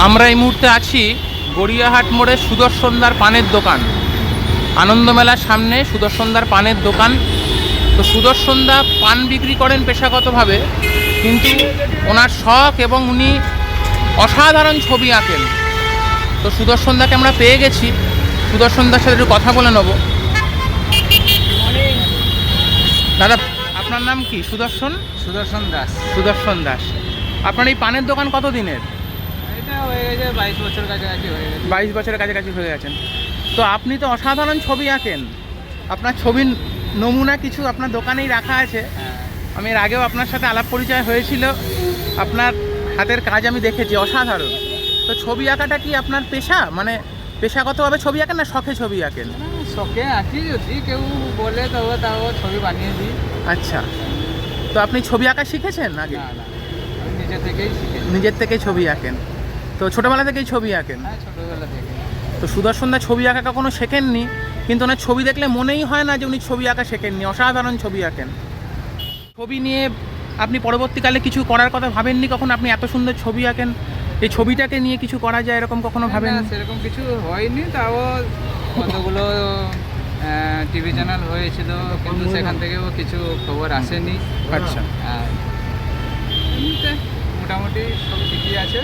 আমরা এই মুহূর্তে আছি গড়িয়াহাট মোড়ে সুদর্শনদার পানের দোকান। আনন্দমেলার সামনে সুদর্শনদার পানের দোকান। তো সুদর্শনদা পান বিক্রি করেন পেশাগতভাবে, কিন্তু ওনার শখ এবং উনি অসাধারণ ছবি আঁকেন। তো সুদর্শনদাকে আমরা পেয়ে গেছি, সুদর্শনদার সাথে একটু কথা বলে নেব। দাদা, আপনার নাম কি? সুদর্শন সুদর্শন দাস। সুদর্শন দাস। আপনার এই পানের দোকান কত দিনের? এটা হয়ে গেছে 22 বছর কাছাকাছি হয়ে গেছে। 22 বছরের কাছাকাছি হয়ে গেছেন। তো আপনি তো অসাধারণ ছবি আঁকেন। আপনার ছবির নমুনা কিছু আপনার দোকানেই রাখা আছে। আমি এর আগেও আপনার সাথে আলাপ পরিচয় হয়েছিল। আপনার হাতের কাজ আমি দেখেছি, অসাধারণ। তো ছবি আঁকাটা কি আপনার পেশা, মানে পেশাগতভাবে ছবি আঁকেন না শখে ছবি আঁকেন? শখে আঁকি, যদি কেউ বলে তবে তাও ছবি বানিয়ে দিই। আচ্ছা, তো আপনি ছবি আঁকা শিখেছেন আগে? না না, আমি নিজে থেকেই শিখেছি। নিজের থেকেই ছবি আঁকেন? তো ছোটোবেলা থেকেই ছবি আঁকেন? হ্যাঁ, ছোটোবেলা থেকে। তো সুদর্শনদা ছবি আঁকা কখনো শেখেননি, কিন্তু ওনার ছবি দেখলে মনেই হয় না যে উনি ছবি আঁকা শেখেননি। অসাধারণ ছবি আঁকেন। ছবি নিয়ে আপনি পরবর্তীকালে কিছু করার কথা ভাবেননি কখন? আপনি এত সুন্দর ছবি আঁকেন, এই ছবিটাকে নিয়ে কিছু করা যায় এরকম কখনো ভাবেন? না, সেরকম কিছু হয়নি। তাও কতগুলো টিভি চ্যানেল হয়েছিল, কিন্তু সেখান থেকেও কিছু খবর আসেনি। আচ্ছা, আর এমনিতে মোটামুটি সব ঠিকই আছে।